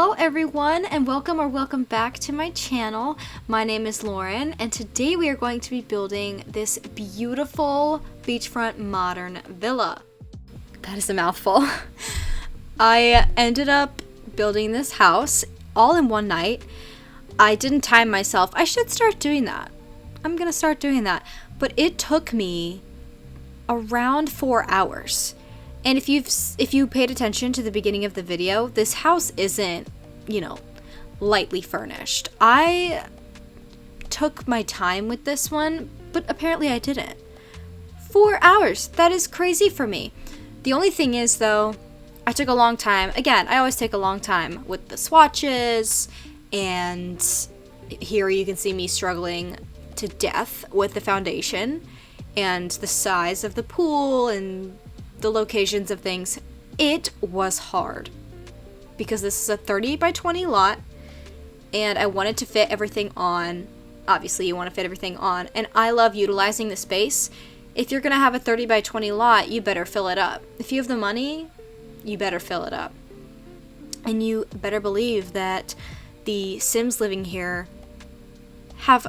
Hello everyone and welcome back to my channel. My name is Lauren and today we are going to be building this beautiful beachfront modern villa. That is a mouthful. I ended up building this house all in one night. I didn't time myself. I should start doing that. I'm gonna start doing that. But it took me around 4 hours. And if you paid attention to the beginning of the video, this house isn't, lightly furnished. I took my time with this one, but apparently I didn't. 4 hours. That is crazy for me. The only thing is, though, I took a long time. Again, I always take a long time with the swatches, and here you can see me struggling to death with the foundation and the size of the pool and the locations of things. It was hard because this is a 30 by 20 lot and I wanted to fit everything on. Obviously you want to fit everything on, and I love utilizing the space. If you're gonna have a 30 by 20 lot, you better fill it up. If you have the money, you better fill it up, and you better believe that the Sims living here have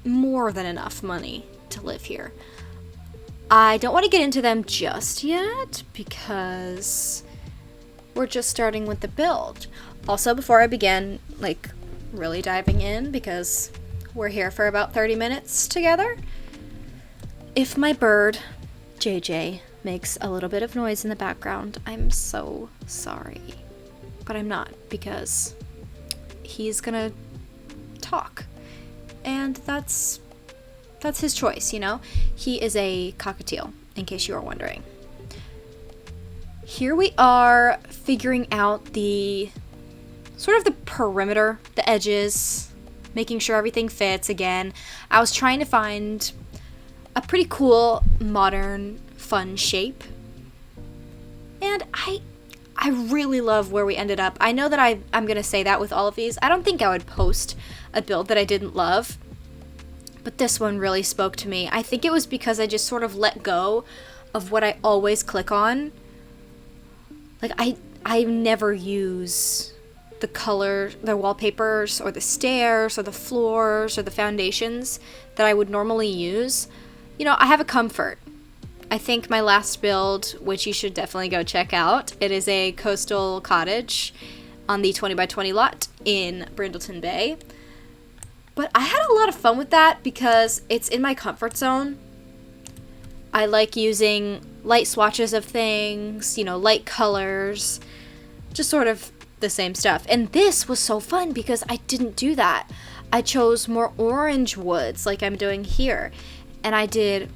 more than enough money to live here. I don't want to get into them just yet because we're just starting with the build. Also, before I begin, really diving in, because we're here for about 30 minutes together, if my bird, JJ, makes a little bit of noise in the background, I'm so sorry. But I'm not, because he's gonna talk. And that's his choice, He is a cockatiel, in case you are wondering. Here we are figuring out the sort of the perimeter, the edges, making sure everything fits again. I was trying to find a pretty cool, modern, fun shape. And I really love where we ended up. I know that I'm going to say that with all of these. I don't think I would post a build that I didn't love. But this one really spoke to me. I think it was because I just sort of let go of what I always click on. I never use the color, the wallpapers, or the stairs, or the floors, or the foundations that I would normally use. I have a comfort. I think my last build, which you should definitely go check out, it is a coastal cottage on the 20 by 20 lot in Brindleton Bay. But I had a lot of fun with that because it's in my comfort zone. I like using light swatches of things, light colors, just sort of the same stuff. And this was so fun because I didn't do that. I chose more orange woods like I'm doing here. And I did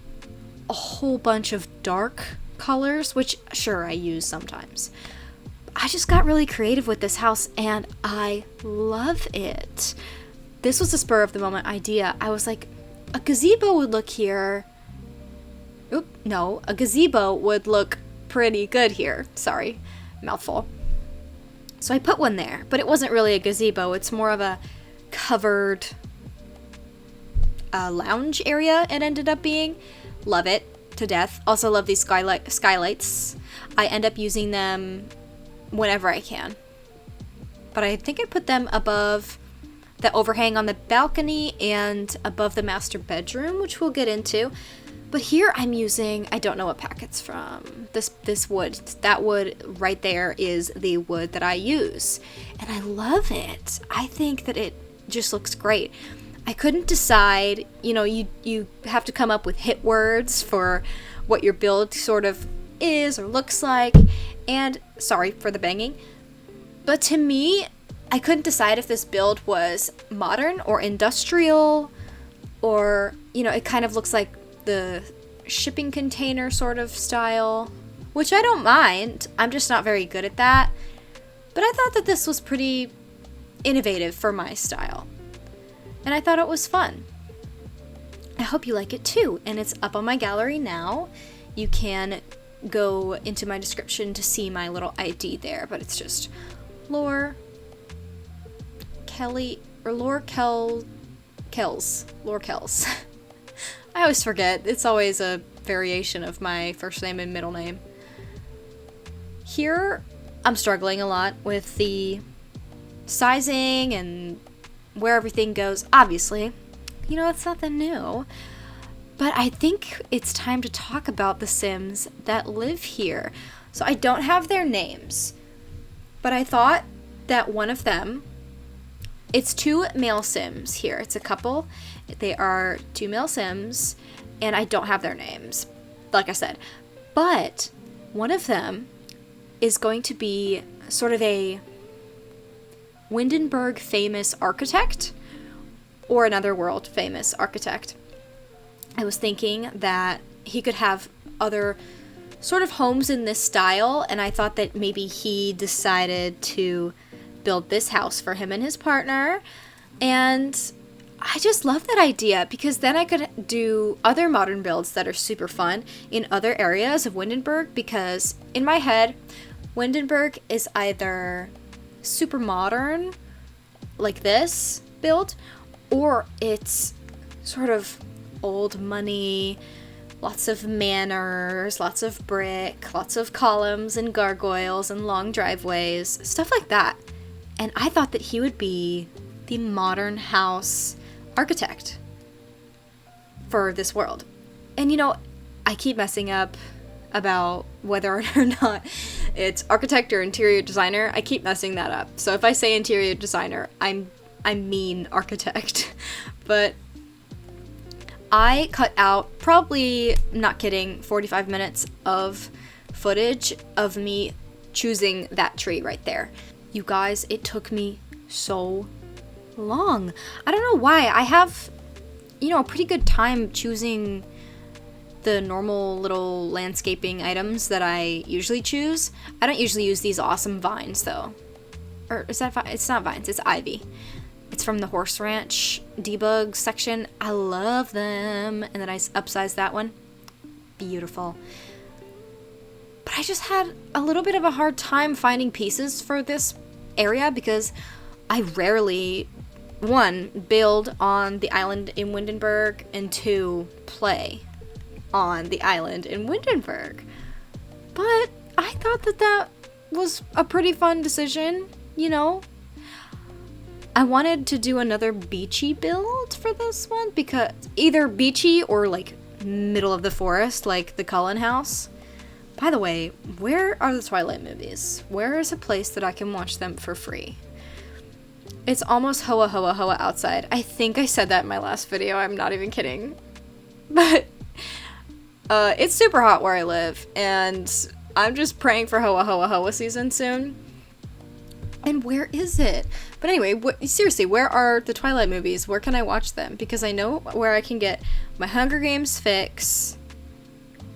a whole bunch of dark colors, which sure I use sometimes. I just got really creative with this house and I love it. This was a spur of the moment idea. I was like, a gazebo would look here. A gazebo would look pretty good here. Sorry, mouthful. So I put one there, but it wasn't really a gazebo. It's more of a covered lounge area it ended up being. Love it to death. Also love these skylights. I end up using them whenever I can. But I think I put them above the overhang on the balcony and above the master bedroom, which we'll get into. But here I'm using, I don't know what pack it's from, this wood. That wood right there is the wood that I use. And I love it. I think that it just looks great. I couldn't decide, you have to come up with hit words for what your build sort of is or looks like. And sorry for the banging. But to me, I couldn't decide if this build was modern or industrial, or, it kind of looks like the shipping container sort of style, which I don't mind. I'm just not very good at that. But I thought that this was pretty innovative for my style. And I thought it was fun. I hope you like it too. And it's up on my gallery now. You can go into my description to see my little ID there, but it's just Laurkellz. I always forget. It's always a variation of my first name and middle name. Here, I'm struggling a lot with the sizing and where everything goes. Obviously, you know, it's nothing new. But I think it's time to talk about the Sims that live here. So I don't have their names, but I thought that one of them, it's 2 male Sims here. It's a couple. They are 2 male Sims, and I don't have their names, like I said. But one of them is going to be sort of a Windenburg famous architect, or another world famous architect. I was thinking that he could have other sort of homes in this style, and I thought that maybe he decided to build this house for him and his partner, and I just love that idea, because then I could do other modern builds that are super fun in other areas of Windenburg, because in my head, Windenburg is either super modern, like this build, or it's sort of old money, lots of manors, lots of brick, lots of columns and gargoyles and long driveways, stuff like that. And I thought that he would be the modern house architect for this world. And you know, I keep messing up about whether or not it's architect or interior designer. I keep messing that up. So if I say interior designer, I mean architect. But I cut out, probably, not kidding, 45 minutes of footage of me choosing that tree right there. You guys, it took me so long. I don't know why. I have, you know, a pretty good time choosing the normal little landscaping items that I usually choose. I don't usually use these awesome vines, though. Or is that it's not vines, it's ivy. It's from the Horse Ranch debug section. I love them. And then I upsized that one. Beautiful. But I just had a little bit of a hard time finding pieces for this area, because I rarely, 1, build on the island in Windenburg, and 2, play on the island in Windenburg. But I thought that that was a pretty fun decision, you know? I wanted to do another beachy build for this one, because either beachy or like middle of the forest, like the Cullen house. By the way, where are the Twilight movies? Where is a place that I can watch them for free? It's almost hoa hoa hoa outside. I think I said that in my last video. I'm not even kidding. But it's super hot where I live, and I'm just praying for hoa hoa hoa season soon. And where is it? But anyway, seriously, where are the Twilight movies? Where can I watch them? Because I know where I can get my Hunger Games fix.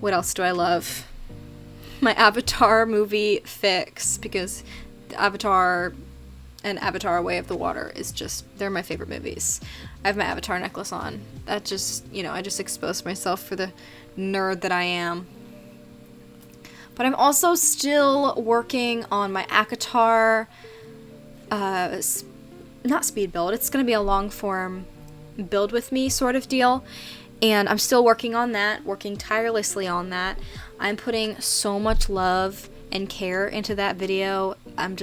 What else do I love? My Avatar movie fix, because Avatar and Avatar Way of the Water is just, they're my favorite movies. I have my Avatar necklace on. That just, you know, I just exposed myself for the nerd that I am. But I'm also still working on my ACOTAR, not speed build, it's going to be a long form build with me sort of deal. And I'm still working on that, working tirelessly on that. I'm putting so much love and care into that video. I'm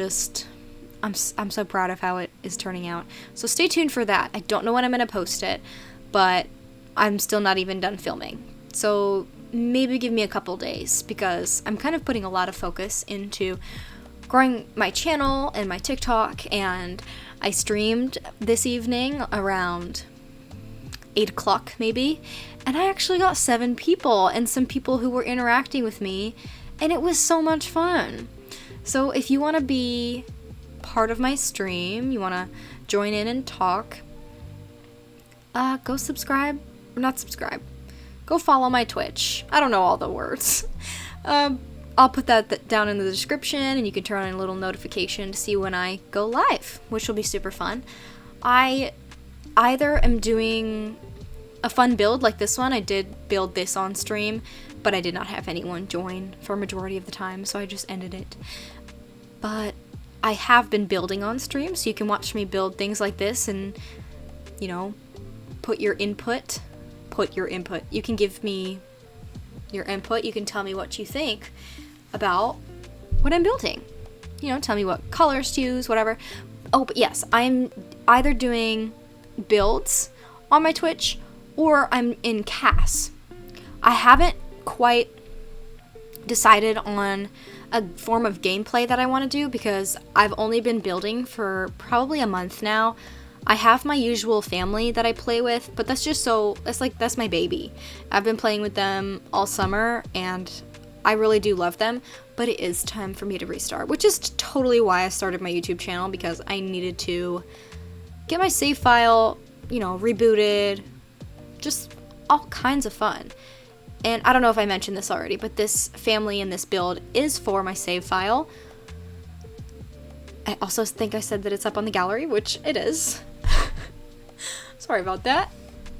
so proud of how it is turning out. So stay tuned for that. I don't know when I'm going to post it, but I'm still not even done filming. So maybe give me a couple days, because I'm kind of putting a lot of focus into growing my channel and my TikTok, and I streamed this evening around 8 o'clock maybe, and I actually got 7 people and some people who were interacting with me, and it was so much fun. So if you want to be part of my stream, you want to join in and talk, go subscribe, or not subscribe, go follow my Twitch. I don't know all the words. I'll put that down in the description, and you can turn on a little notification to see when I go live, which will be super fun. I either am doing a fun build like this one. I did build this on stream, but I did not have anyone join for a majority of the time, so I just ended it. But I have been building on stream, so you can watch me build things like this and, you know, put your input. You can give me your input. You can tell me what you think about what I'm building. You know, tell me what colors to use, whatever. Oh, but yes, I'm either doing builds on my Twitch or I'm in CAS. I haven't quite decided on a form of gameplay that I want to do because I've only been building for probably a month now. I have my usual family that I play with, but that's my baby. I've been playing with them all summer and I really do love them, but it is time for me to restart, which is totally why I started my YouTube channel, because I needed to get my save file, rebooted, just all kinds of fun. And I don't know if I mentioned this already, but this family and this build is for my save file. I also think I said that it's up on the gallery, which it is. Sorry about that.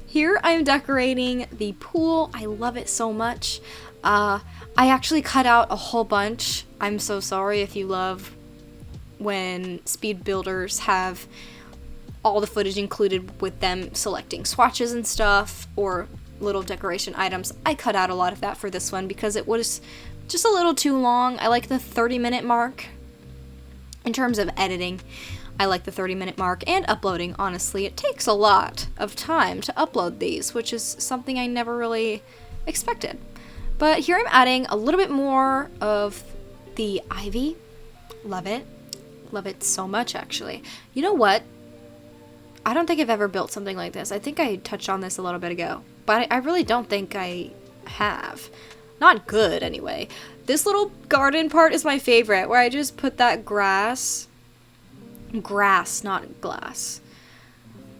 Here I am decorating the pool. I love it so much. I actually cut out a whole bunch. I'm so sorry if you love when speed builders have all the footage included with them selecting swatches and stuff or little decoration items. I cut out a lot of that for this one because it was just a little too long. I like the 30-minute mark. In terms of editing, I like the 30-minute mark, and uploading, honestly. It takes a lot of time to upload these, which is something I never really expected. But here I'm adding a little bit more of the ivy. Love it. Love it so much, actually. You know what? I don't think I've ever built something like this. I think I touched on this a little bit ago, but I really don't think I have. Not good, anyway. This little garden part is my favorite, where I just put that grass, not glass,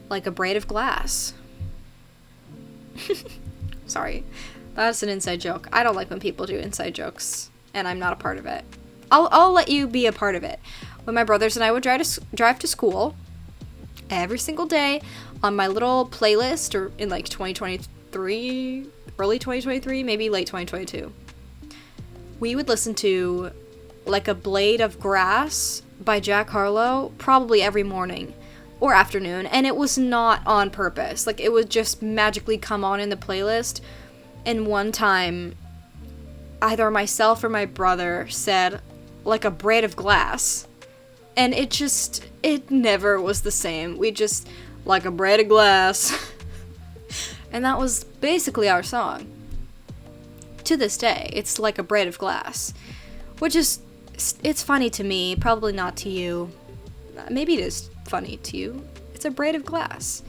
like a braid of glass. Sorry, that's an inside joke. I don't like when people do inside jokes, and I'm not a part of it. I'll let you be a part of it. When my brothers and I would drive to school every single day on my little playlist, or in like 2023, early 2023, maybe late 2022, we would listen to like a Blade of Grass by Jack Harlow probably every morning or afternoon, and it was not on purpose. Like, it would just magically come on in the playlist, and one time either myself or my brother said like a braid of glass, and it never was the same. We just, like a braid of glass. And that was basically our song. To this day, it's like a braid of glass, which is, it's funny to me, probably not to you. Maybe it is funny to you. It's a braid of glass.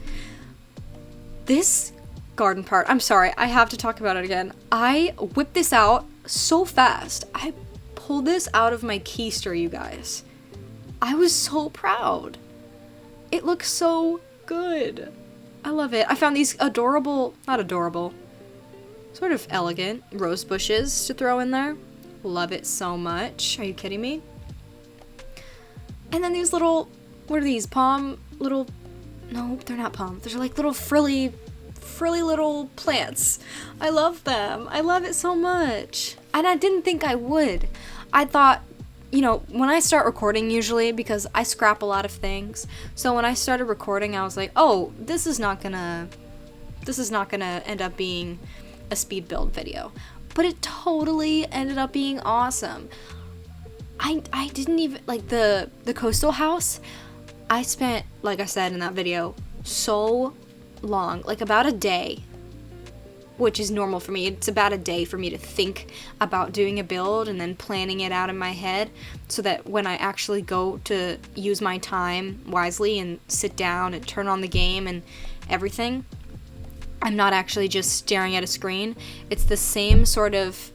This garden part, I'm sorry, I have to talk about it again. I whipped this out so fast. I pulled this out of my keister, you guys. I was so proud. It looks so good. I love it. I found these not adorable, sort of elegant rose bushes to throw in there. Love it so much. Are you kidding me? And then these little, what are these? No, they're not palm. They're like little frilly little plants. I love them. I love it so much. And I didn't think I would. I thought, when I start recording usually, because I scrap a lot of things, so when I started recording, I was like, oh, this is not gonna end up being a speed build video. But it totally ended up being awesome. I didn't even, like, the coastal house, I spent, like I said in that video, so long, like about a day, which is normal for me. It's about a day for me to think about doing a build and then planning it out in my head, so that when I actually go to use my time wisely and sit down and turn on the game and everything, I'm not actually just staring at a screen. It's the same sort of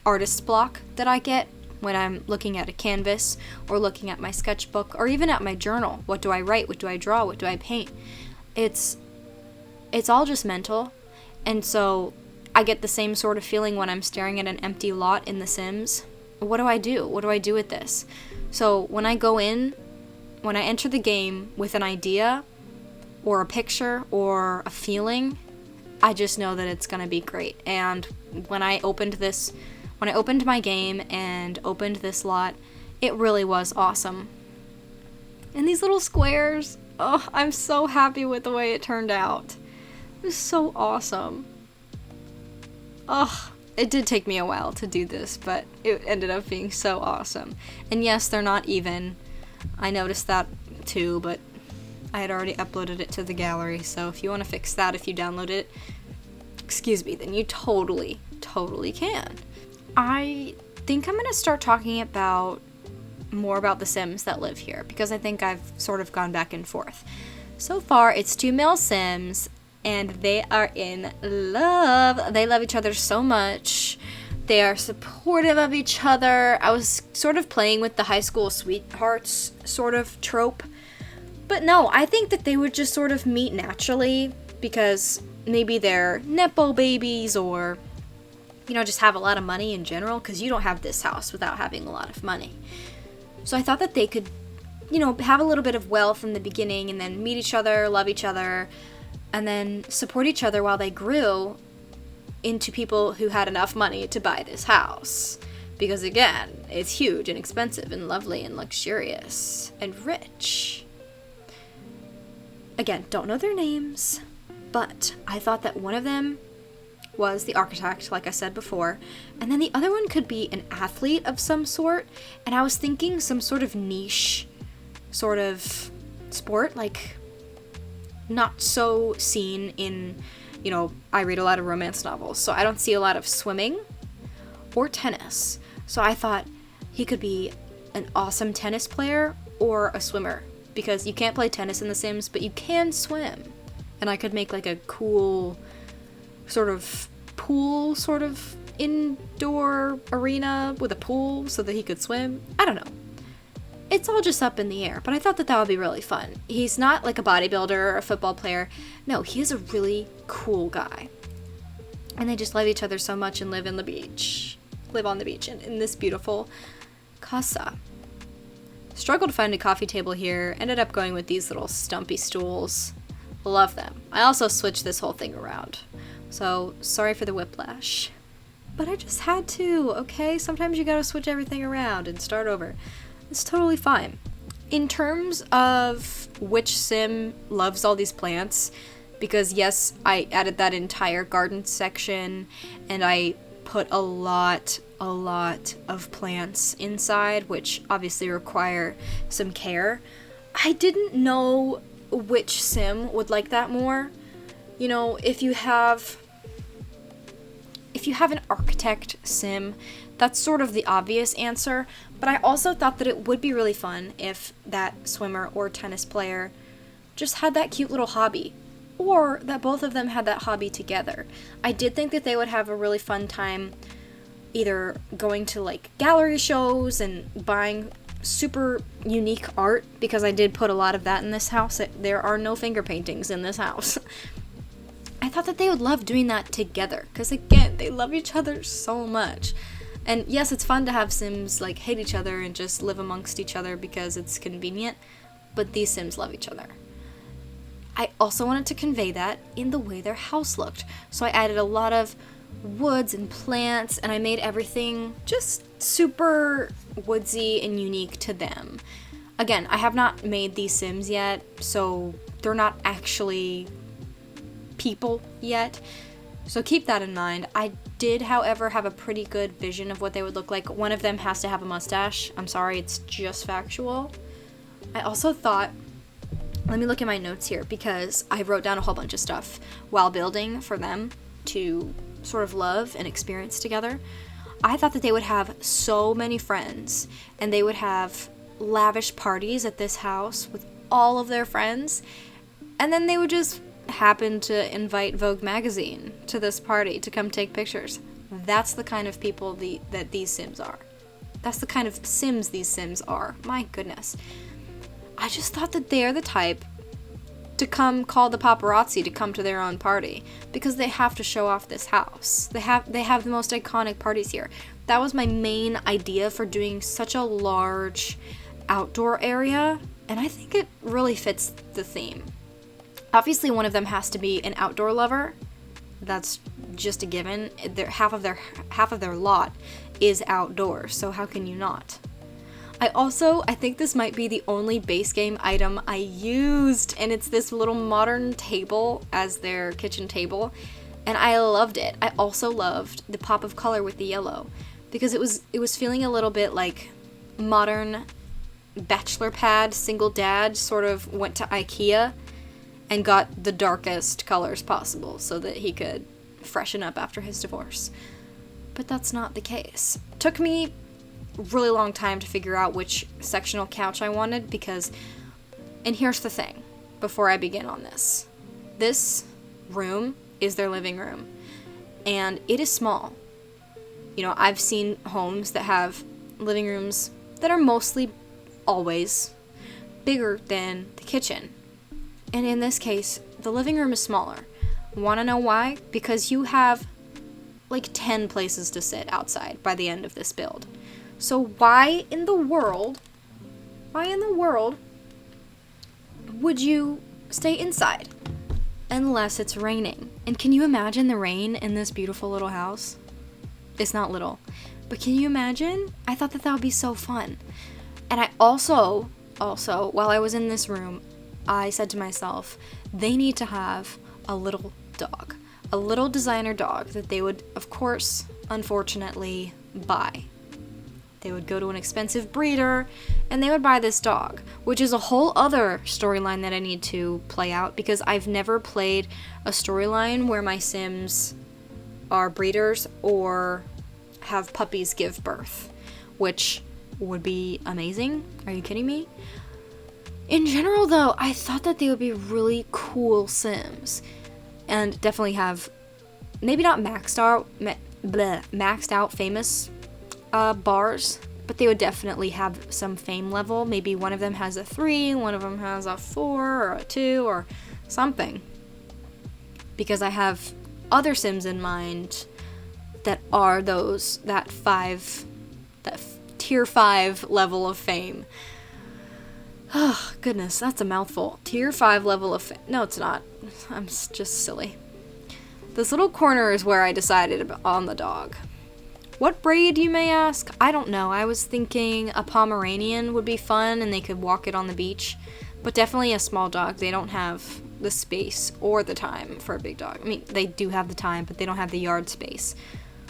artist's block that I get when I'm looking at a canvas or looking at my sketchbook or even at my journal. What do I write? What do I draw? What do I paint? It's all just mental. And so I get the same sort of feeling when I'm staring at an empty lot in The Sims. What do I do? What do I do with this? So when I enter the game with an idea or a picture or a feeling, I just know that it's gonna be great. And when I opened my game and opened this lot, it really was awesome. And these little squares, oh, I'm so happy with the way it turned out. It was so awesome. Oh, it did take me a while to do this, but it ended up being so awesome. And yes, they're not even. I noticed that to, but I had already uploaded it to the gallery, so if you want to fix that if you download it, excuse me, then you totally can. I think I'm going to start talking more about the Sims that live here, because I think I've sort of gone back and forth. So far, it's 2 male Sims, and they are in love. They love each other so much. They are supportive of each other. I was sort of playing with the high school sweethearts sort of trope. But no, I think that they would just sort of meet naturally, because maybe they're nepo babies, or, you know, just have a lot of money in general, because you don't have this house without having a lot of money. So I thought that they could, you know, have a little bit of wealth in the beginning, and then meet each other, love each other, and then support each other while they grew into people who had enough money to buy this house. Because again, it's huge and expensive and lovely and luxurious and rich. Again, don't know their names, but I thought that one of them was the architect, like I said before, and then the other one could be an athlete of some sort, and I was thinking some sort of niche sort of sport, like not so seen in, you know, I read a lot of romance novels, so I don't see a lot of swimming or tennis. So I thought he could be an awesome tennis player or a swimmer, because you can't play tennis in The Sims, but you can swim. And I could make like a cool sort of pool, sort of indoor arena with a pool so that he could swim. I don't know. It's all just up in the air, but I thought that that would be really fun. He's not like a bodybuilder or a football player. No, he is a really cool guy. And they just love each other so much and live on the beach in this beautiful casa. Struggled to find a coffee table here. Ended up going with these little stumpy stools. Love them. I also switched this whole thing around. So, sorry for the whiplash. But I just had to, okay? Sometimes you gotta switch everything around and start over. It's totally fine. In terms of which Sim loves all these plants, because yes, I added that entire garden section, and I put a lot of plants inside, which obviously require some care. I didn't know which Sim would like that more. You know, if you have an architect Sim, that's sort of the obvious answer, but I also thought that it would be really fun if that swimmer or tennis player just had that cute little hobby, or that both of them had that hobby together. I did think that they would have a really fun time either going to like gallery shows and buying super unique art, because I did put a lot of that in this house. There are no finger paintings in this house. I thought that they would love doing that together, because again, they love each other so much. And yes, it's fun to have Sims like hate each other and just live amongst each other because it's convenient, but these Sims love each other. I also wanted to convey that in the way their house looked, so I added a lot of woods and plants, and I made everything just super woodsy and unique to them. Again, I have not made these Sims yet, so they're not actually people yet, so keep that in mind. I did, however, have a pretty good vision of what they would look like. One of them has to have a mustache. I'm sorry, it's just factual. I also thought, let me look at my notes here, because I wrote down a whole bunch of stuff while building for them to sort of love and experience together. I thought that they would have so many friends, and they would have lavish parties at this house with all of their friends, and then they would just happen to invite Vogue magazine to this party to come take pictures. That's the kind of people that these Sims are. That's the kind of Sims these Sims are. My goodness. I just thought that they're the type to come call the paparazzi to come to their own party, because they have to show off this house. They have the most iconic parties here. That was my main idea for doing such a large outdoor area, and I think it really fits the theme. Obviously, one of them has to be an outdoor lover. That's just a given. Half of their lot is outdoors, so how can you not? I think this might be the only base game item I used, and it's this little modern table as their kitchen table, and I loved it. I also loved the pop of color with the yellow, because it was feeling a little bit like modern bachelor pad, single dad sort of went to IKEA and got the darkest colors possible so that he could freshen up after his divorce. But that's not the case. It took me a really long time to figure out which sectional couch I wanted because, and here's the thing, before I begin on this. This room is their living room, and it is small. You know, I've seen homes that have living rooms that are mostly always bigger than the kitchen. And in this case, the living room is smaller. Want to know why? Because you have like 10 places to sit outside by the end of this build. So why in the world would you stay inside unless it's raining? And can you imagine the rain in this beautiful little house? It's not little, but can you imagine? I thought that would be so fun. And I also, while I was in this room, I said to myself, they need to have a little dog, a little designer dog that they would, of course, unfortunately, buy. They would go to an expensive breeder and they would buy this dog, which is a whole other storyline that I need to play out because I've never played a storyline where my Sims are breeders or have puppies give birth, which would be amazing. Are you kidding me? In general, though, I thought that they would be really cool Sims and definitely have maybe not maxed out famous bars, but they would definitely have some fame level. Maybe one of them has a 3, one of them has a 4 or a 2 or something. Because I have other Sims in mind that are that tier 5 level of fame. Oh, goodness, that's a mouthful. Tier 5 level of fame. No, it's not. I'm just silly. This little corner is where I decided on the dog. What breed, you may ask? I don't know. I was thinking a Pomeranian would be fun and they could walk it on the beach. But definitely a small dog. They don't have the space or the time for a big dog. I mean, they do have the time, but they don't have the yard space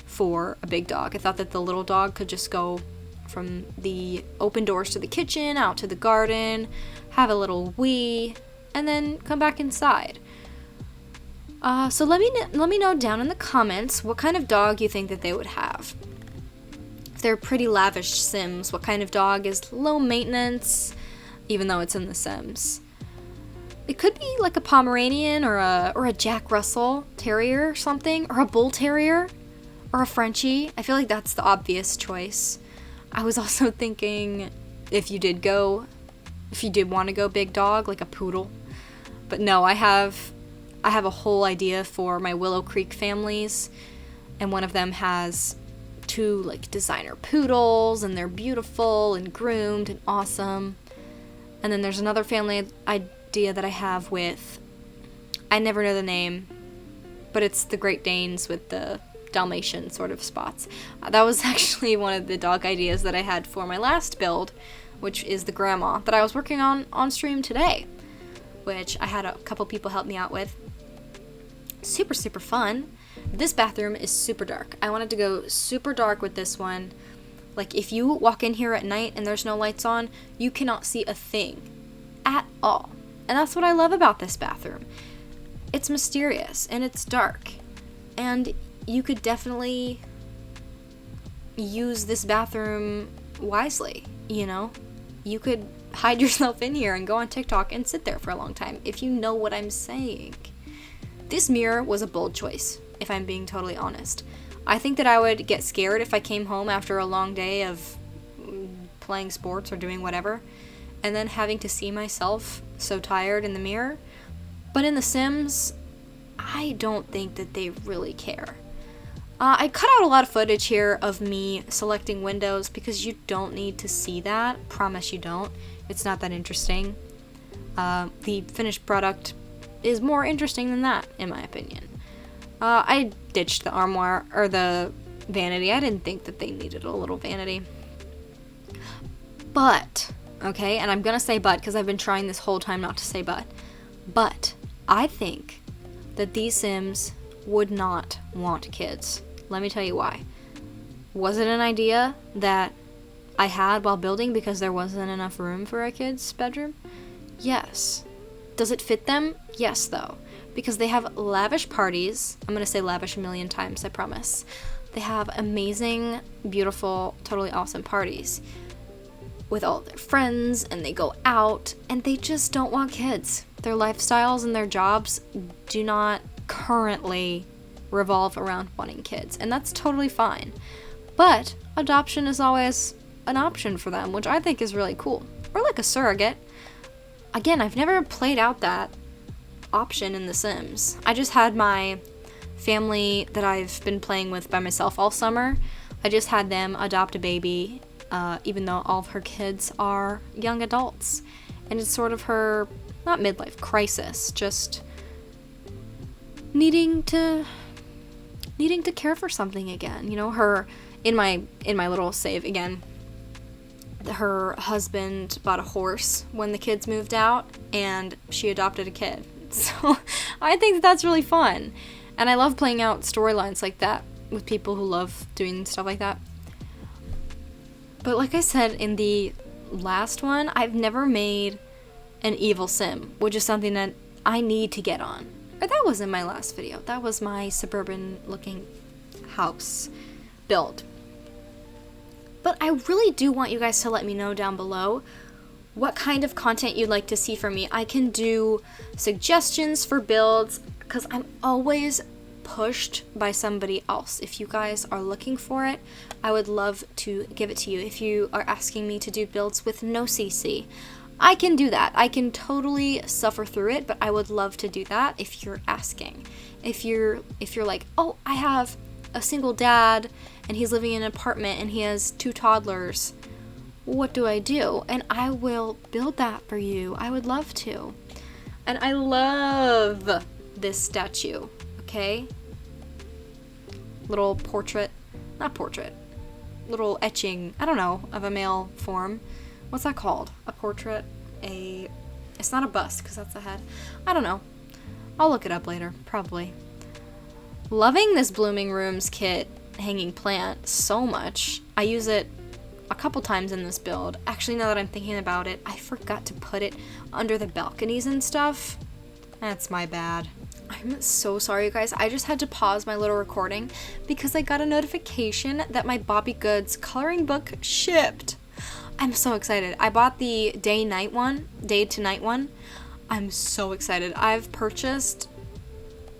for a big dog. I thought that the little dog could just go from the open doors to the kitchen, out to the garden, have a little wee, and then come back inside. So let me know down in the comments what kind of dog you think that they would have. If they're pretty lavish Sims, what kind of dog is low maintenance, even though it's in the Sims. It could be like a Pomeranian or a Jack Russell Terrier or something, or a Bull Terrier, or a Frenchie. I feel like that's the obvious choice. I was also thinking if you did want to go big dog, like a poodle. But no, I have a whole idea for my Willow Creek families, and one of them has 2 like designer poodles, and they're beautiful and groomed and awesome. And then there's another family idea that I have with, I never know the name, but it's the Great Danes with the Dalmatian sort of spots. That was actually one of the dog ideas that I had for my last build, which is the grandma that I was working on stream today, which I had a couple people help me out with. Super, super fun. This bathroom is super dark. I wanted to go super dark with this one. Like, if you walk in here at night and there's no lights on, you cannot see a thing at all. And that's what I love about this bathroom. It's mysterious and it's dark. And you could definitely use this bathroom wisely, you know? You could hide yourself in here and go on TikTok and sit there for a long time, if you know what I'm saying. This mirror was a bold choice, if I'm being totally honest. I think that I would get scared if I came home after a long day of playing sports or doing whatever, and then having to see myself so tired in the mirror. But in The Sims, I don't think that they really care. I cut out a lot of footage here of me selecting windows because you don't need to see that. Promise you don't. It's not that interesting. The finished product is more interesting than that, in my opinion. I ditched the armoire, or the vanity. I didn't think that they needed a little vanity. But, okay, and I'm gonna say but because I've been trying this whole time not to say but I think that these Sims would not want kids. Let me tell you why. Was it an idea that I had while building because there wasn't enough room for a kid's bedroom? Yes. Does it fit them? Yes, though. Because they have lavish parties. I'm going to say lavish a million times, I promise. They have amazing, beautiful, totally awesome parties with all their friends, and they go out, and they just don't want kids. Their lifestyles and their jobs do not currently revolve around wanting kids, and that's totally fine. But adoption is always an option for them, which I think is really cool. Or like a surrogate. Again, I've never played out that option in The Sims. I just had my family that I've been playing with by myself all summer. I just had them adopt a baby, even though all of her kids are young adults. And it's sort of her, not midlife crisis, just needing to care for something again. You know, her, in my little save again, her husband bought a horse when the kids moved out, and she adopted a kid. So I think that's really fun. And I love playing out storylines like that with people who love doing stuff like that. But like I said in the last one, I've never made an evil sim, which is something that I need to get on. Or that was in my last video. That was my suburban looking house build. But I really do want you guys to let me know down below what kind of content you'd like to see from me. I can do suggestions for builds because I'm always pushed by somebody else. If you guys are looking for it, I would love to give it to you. If you are asking me to do builds with no CC, I can do that. I can totally suffer through it, but I would love to do that if you're asking. If you're like, oh, I have a single dad and he's living in an apartment and he has 2 toddlers, what do I do? And I will build that for you. I would love to. And I love this statue, okay? Little portrait, not portrait, little etching, I don't know, of a male form. What's that called? A portrait? It's not a bust because that's the head. I don't know. I'll look it up later, probably. Loving this Blooming Rooms kit hanging plant so much. I use it a couple times in this build. Actually, now that I'm thinking about it, I forgot to put it under the balconies and stuff. That's my bad. I'm so sorry, you guys. I just had to pause my little recording because I got a notification that my Bobby Goods coloring book shipped. I'm so excited. I bought the day to night one. I'm so excited. I've purchased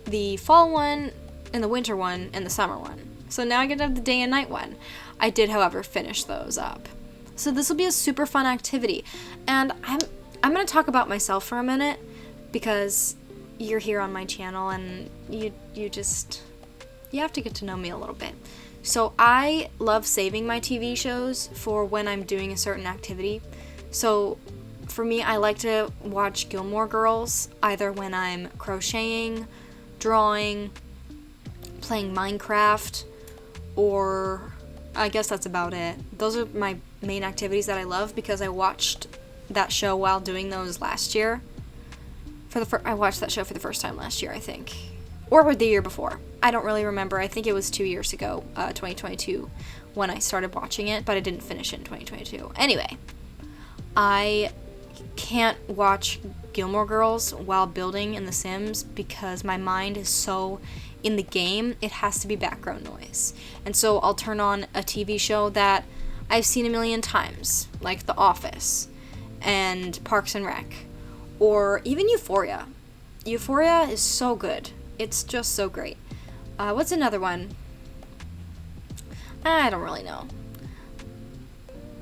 the fall one and the winter one and the summer one. So now I get to have the day and night one. I did, however, finish those up. So this will be a super fun activity. And I'm going to talk about myself for a minute because you're here on my channel and you have to get to know me a little bit. So I love saving my TV shows for when I'm doing a certain activity. So for me, I like to watch Gilmore Girls either when I'm crocheting, drawing, playing Minecraft, or I guess that's about it. Those are my main activities that I love because I watched that show while doing those last year. I watched that show for the first time last year, I think. Or the year before. I don't really remember. I think it was 2 years ago, 2022, when I started watching it, but I didn't finish it in 2022. Anyway, I can't watch Gilmore Girls while building in The Sims because my mind is so in the game, it has to be background noise. And so I'll turn on a TV show that I've seen a million times, like The Office and Parks and Rec, or even Euphoria. Euphoria is so good. It's just so great. What's another one? I don't really know.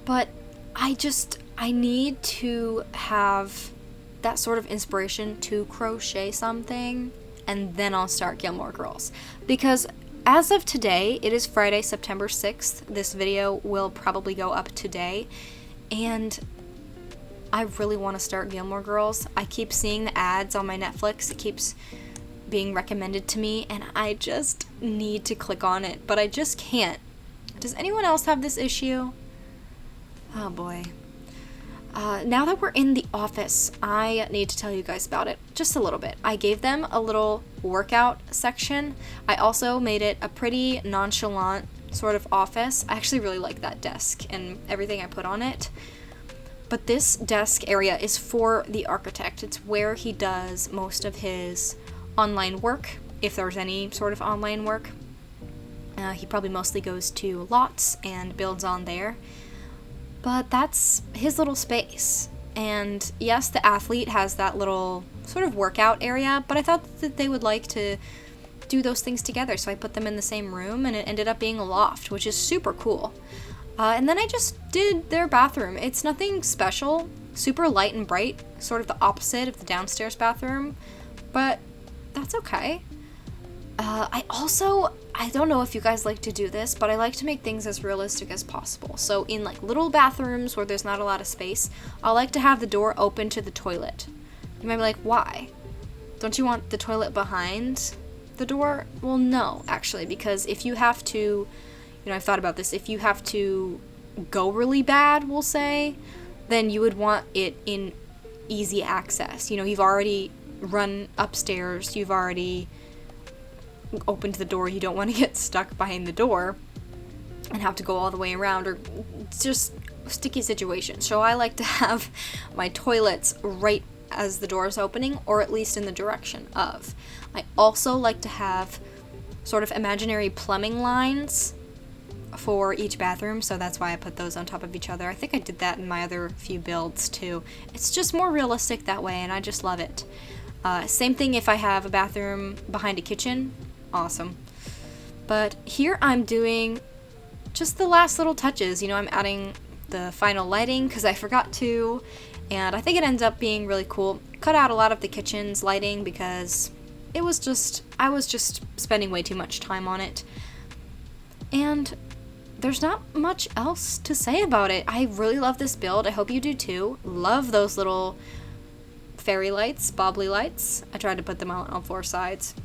But I need to have that sort of inspiration to crochet something, and then I'll start Gilmore Girls. Because as of today, it is Friday, September 6th. This video will probably go up today. And I really want to start Gilmore Girls. I keep seeing the ads on my Netflix. It keeps being recommended to me, and I just need to click on it, but I just can't. Does anyone else have this issue? Oh boy. Now that we're in the office, I need to tell you guys about it just a little bit. I gave them a little workout section. I also made it a pretty nonchalant sort of office. I actually really like that desk and everything I put on it. But this desk area is for the architect. It's where he does most of his online work, if there's any sort of online work. He probably mostly goes to lots and builds on there. But that's his little space. And yes, the athlete has that little sort of workout area, but I thought that they would like to do those things together, so I put them in the same room, and it ended up being a loft, which is super cool. And then I just did their bathroom. It's nothing special, super light and bright, sort of the opposite of the downstairs bathroom, but that's okay. I don't know if you guys like to do this, but I like to make things as realistic as possible. So in like little bathrooms where there's not a lot of space, I like to have the door open to the toilet. You might be like, why? Don't you want the toilet behind the door? Well, no, actually, because if you have to, I've thought about this, if you have to go really bad, we'll say, then you would want it in easy access. You've already run upstairs, you've already opened the door, you don't want to get stuck behind the door and have to go all the way around, or just sticky situation. So I like to have my toilets right as the door is opening, or at least in the direction of. I also like to have sort of imaginary plumbing lines for each bathroom, so that's why I put those on top of each other. I think I did that in my other few builds too. It's just more realistic that way, and I just love it. Same thing if I have a bathroom behind a kitchen. Awesome. But here I'm doing just the last little touches. I'm adding the final lighting because I forgot to, and I think it ends up being really cool. Cut out a lot of the kitchen's lighting because I was just spending way too much time on it. And there's not much else to say about it. I really love this build. I hope you do too. Love those little fairy lights, bobbly lights. I tried to put them out on all four sides.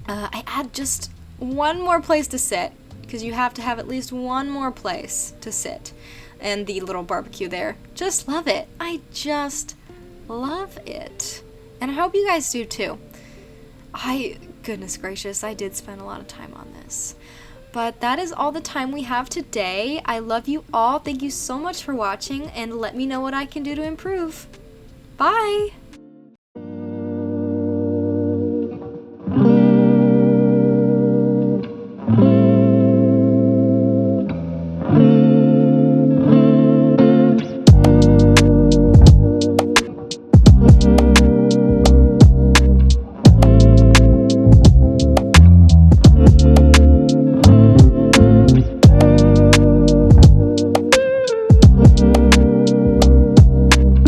I add just one more place to sit, because you have to have at least one more place to sit. And the little barbecue there. Just love it. I just love it. And I hope you guys do too. Goodness gracious, I did spend a lot of time on this. But that is all the time we have today. I love you all. Thank you so much for watching, and let me know what I can do to improve. Bye!